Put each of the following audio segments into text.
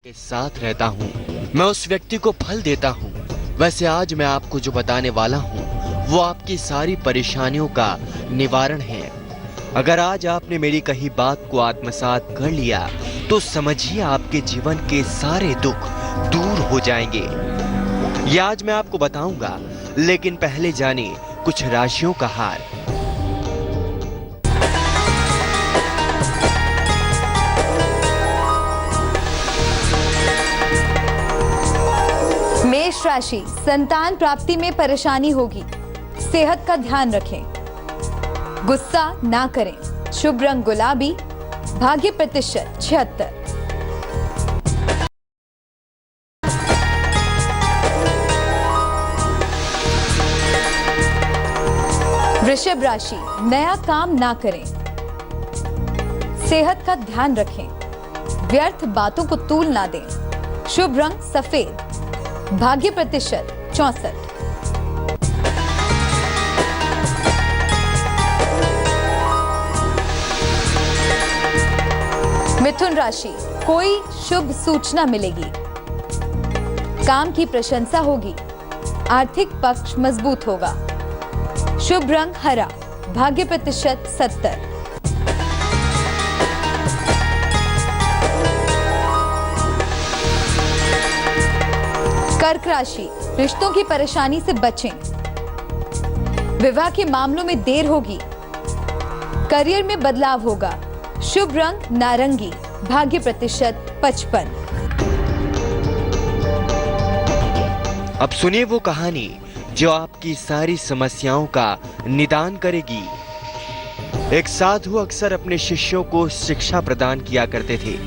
के साथ रहता हूँ मैं उस व्यक्ति को फल देता हूँ। वैसे आज मैं आपको जो बताने वाला हूँ वो आपकी सारी परेशानियों का निवारण है। अगर आज आपने मेरी कही बात को आत्मसात कर लिया तो समझिए आपके जीवन के सारे दुख दूर हो जाएंगे। ये आज मैं आपको बताऊंगा, लेकिन पहले जानिए कुछ राशियों का हाल। मेष राशि, संतान प्राप्ति में परेशानी होगी, सेहत का ध्यान रखें, गुस्सा ना करें। शुभ रंग गुलाबी, भाग्य प्रतिशत 76। वृषभ राशि, नया काम ना करें, सेहत का ध्यान रखें, व्यर्थ बातों को तूल ना दें। शुभ रंग सफेद, भाग्य प्रतिशत 64। मिथुन राशि, कोई शुभ सूचना मिलेगी, काम की प्रशंसा होगी, आर्थिक पक्ष मजबूत होगा। शुभ रंग हरा, भाग्य प्रतिशत 70। कर्क राशि, रिश्तों की परेशानी से बचें, विवाह के मामलों में देर होगी, करियर में बदलाव होगा। शुभ रंग नारंगी, भाग्य प्रतिशत 55। अब सुनिए वो कहानी जो आपकी सारी समस्याओं का निदान करेगी। एक साधु अक्सर अपने शिष्यों को शिक्षा प्रदान किया करते थे।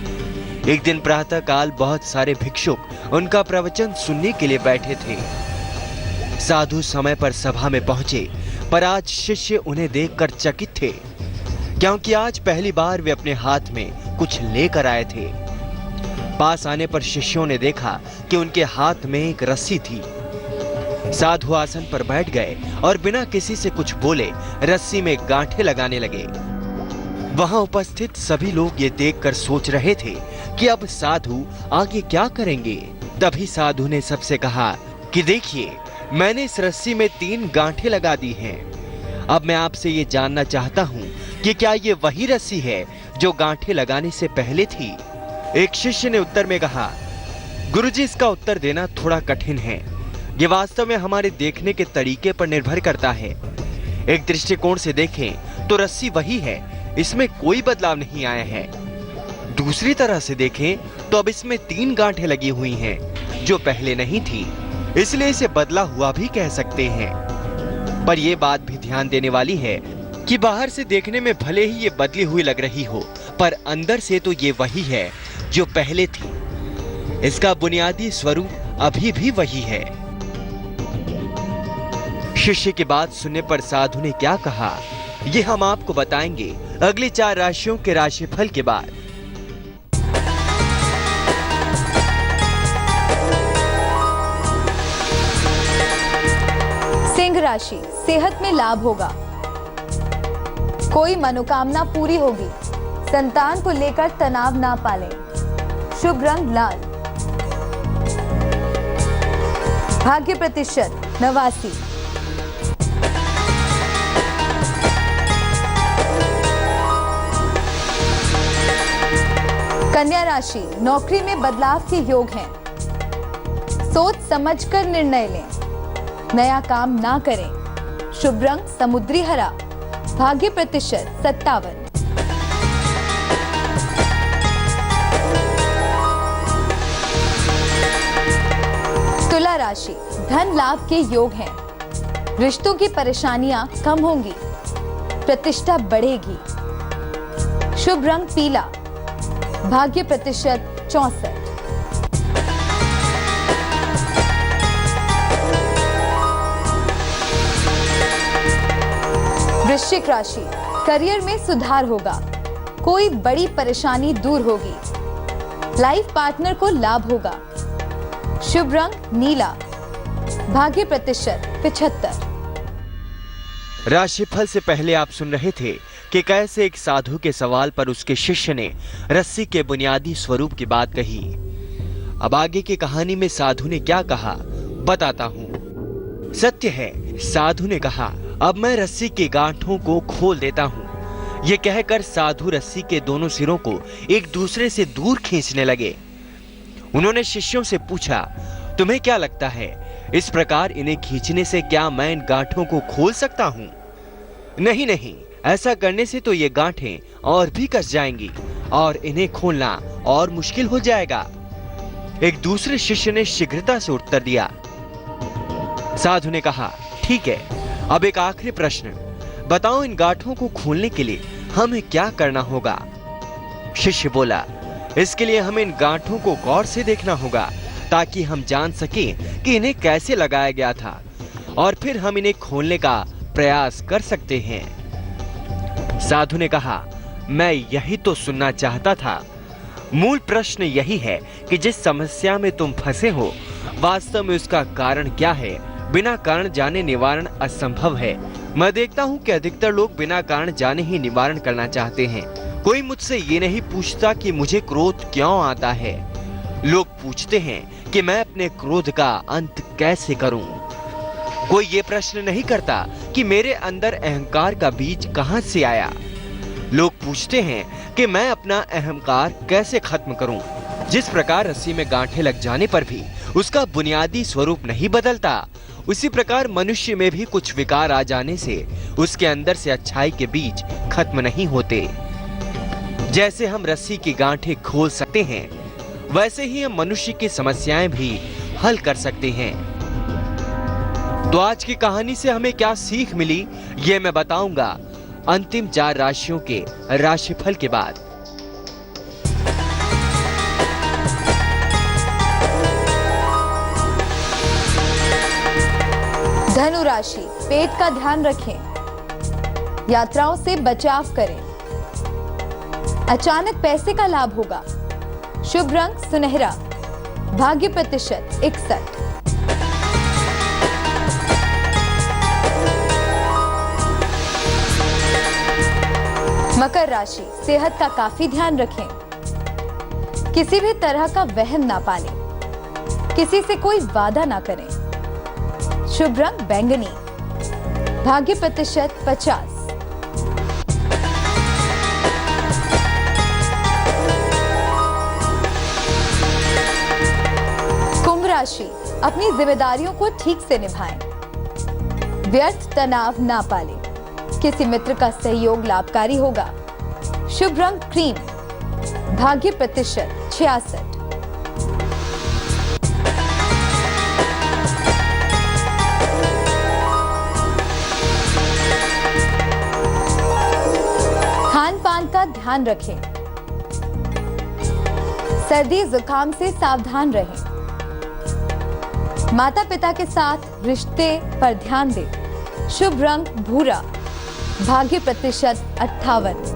एक दिन प्रातः काल बहुत सारे भिक्षुक उनका प्रवचन सुनने के लिए बैठे थे। साधु समय पर सभा में पहुंचे, पर आज शिष्य उन्हें देखकर चकित थे, क्योंकि आज पहली बार वे अपने हाथ में कुछ लेकर आए थे। पास आने पर शिष्यों ने देखा कि उनके हाथ में एक रस्सी थी। साधु आसन पर बैठ गए और बिना किसी से कुछ बोले रस्सी में गांठें लगाने लगे। वहां उपस्थित सभी लोग ये देखकर सोच रहे थे कि अब साधु आगे क्या करेंगे। तभी साधु ने सबसे कहा कि देखिए, मैंने इस रस्सी में 3 गांठें लगा दी हैं। अब मैं आपसे ये जानना चाहता हूँ कि क्या ये वही रस्सी है जो गांठें लगाने से पहले थी। एक शिष्य ने उत्तर में कहा, गुरुजी, इसका उत्तर देना थोड़ा कठिन है। ये वास्तव में हमारे देखने के तरीके पर निर्भर करता है। एक दृष्टिकोण से देखें तो रस्सी वही है, इसमें कोई बदलाव नहीं आया है। दूसरी तरह से देखें तो अब इसमें 3 गांठें लगी हुई हैं जो पहले नहीं थी, इसलिए इसे बदला हुआ भी कह सकते हैं। पर यह बात भी ध्यान देने वाली है कि बाहर से देखने में भले ही ये बदली हुई लग रही हो, पर अंदर से तो ये वही है जो पहले थी। इसका बुनियादी स्वरूप अभी भी वही है। शिष्य की बात सुनने पर साधु ने क्या कहा, ये हम आपको बताएंगे अगली 4 राशियों के राशिफल के बाद। सिंह राशि, सेहत में लाभ होगा, कोई मनोकामना पूरी होगी, संतान को लेकर तनाव ना पालें। शुभ रंग लाल, भाग्य प्रतिशत 89। कन्या राशि, नौकरी में बदलाव के योग हैं, सोच समझकर निर्णय लें, नया काम ना करें। शुभ रंग समुद्री हरा, भाग्य प्रतिशत 57। तुला राशि, धन लाभ के योग हैं, रिश्तों की परेशानियां कम होंगी, प्रतिष्ठा बढ़ेगी। शुभ रंग पीला, भाग्य प्रतिशत 64। वृश्चिक राशि, करियर में सुधार होगा, कोई बड़ी परेशानी दूर होगी, लाइफ पार्टनर को लाभ होगा। शुभ रंग नीला, भाग्य प्रतिशत 75। राशिफल से पहले आप सुन रहे थे कि कैसे एक साधु के सवाल पर उसके शिष्य ने रस्सी के बुनियादी स्वरूप की बात कही। अब आगे की कहानी में साधु ने क्या कहा बताता हूँ। सत्य है, साधु ने कहा, अब मैं रस्सी की गांठों को खोल देता हूँ। ये कहकर साधु रस्सी के दोनों सिरों को एक दूसरे से दूर खींचने लगे। उन्होंने शिष्यों से पूछा, तुम्हें क्या लगता है, इस प्रकार इन्हें खींचने से क्या मैं इन गांठों को खोल सकता हूं? नहीं नहीं, ऐसा करने से तो ये गांठें और भी कस जाएंगी और इन्हें खोलना और मुश्किल हो जाएगा। एक दूसरे शिष्य ने शीघ्रता से उत्तर दिया। साधु ने कहा, ठीक है, अब एक आखिरी प्रश्न, बताओ इन गांठों को खोलने के लिए हमें क्या करना होगा? शिष्य बोला, इसके लिए हमें इन गांठों को गौर से देखना होगा ताकि हम जान सकें कि इन्हें कैसे लगाया गया था और फिर हम इन्हें खोलने का प्रयास कर सकते हैं। साधु ने कहा, मैं यही तो सुनना चाहता था। मूल प्रश्न यही है कि जिस समस्या में तुम फंसे हो, वास्तव में उसका कारण क्या है? बिना कारण जाने निवारण असंभव है। मैं देखता हूँ कि अधिकतर लोग बिना कारण जाने ही निवारण करना चाहते हैं। कोई मुझसे ये नहीं पूछता कि मुझे क्रोध क्यों आता है। लोग पूछते हैं कि मैं अपने क्रोध का अंत कैसे करूं। कोई ये प्रश्न नहीं करता कि मेरे अंदर अहंकार का बीज कहां से आया। लोग पूछते हैं कि मैं अपना अहंकार कैसे खत्म करूं। जिस प्रकार रस्सी में गांठें लग जाने पर भी उसका बुनियादी स्वरूप नहीं बदलता, उसी प्रकार मनुष्य में भी कुछ विकार आ जाने से उसके अंदर से अच्छाई के बीज खत्म नहीं होते। जैसे हम रस्सी की गांठें खोल सकते हैं, वैसे ही हम मनुष्य की समस्याएं भी हल कर सकते हैं। तो आज की कहानी से हमें क्या सीख मिली, ये मैं बताऊंगा अंतिम 4 राशियों के राशिफल के बाद। धनु राशि, पेट का ध्यान रखें, यात्राओं से बचाव करें, अचानक पैसे का लाभ होगा, शुभ रंग सुनहरा, भाग्य प्रतिशत 61। मकर राशि, सेहत का काफी ध्यान रखें, किसी भी तरह का वहम ना पालें, किसी से कोई वादा ना करें, शुभ रंग बैंगनी, भाग्य प्रतिशत 50। राशि, अपनी जिम्मेदारियों को ठीक से निभाएं, व्यर्थ तनाव ना पालें, किसी मित्र का सहयोग लाभकारी होगा, शुभ रंग क्रीम, भाग्य प्रतिशत 66। खान पान का ध्यान रखें, सर्दी जुकाम से सावधान रहें, माता पिता के साथ रिश्ते पर ध्यान दें, शुभ रंग भूरा, भाग्य प्रतिशत 58।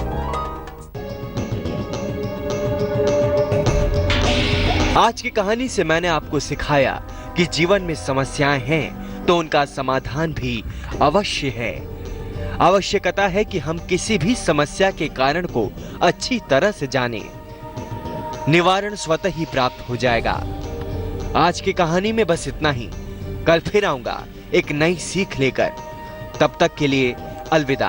आज की कहानी से मैंने आपको सिखाया कि जीवन में समस्याएं हैं तो उनका समाधान भी अवश्य है। आवश्यकता है कि हम किसी भी समस्या के कारण को अच्छी तरह से जानें। निवारण स्वतः ही प्राप्त हो जाएगा। आज की कहानी में बस इतना ही। कल फिर आऊंगा एक नई सीख लेकर। तब तक के लिए अलविदा।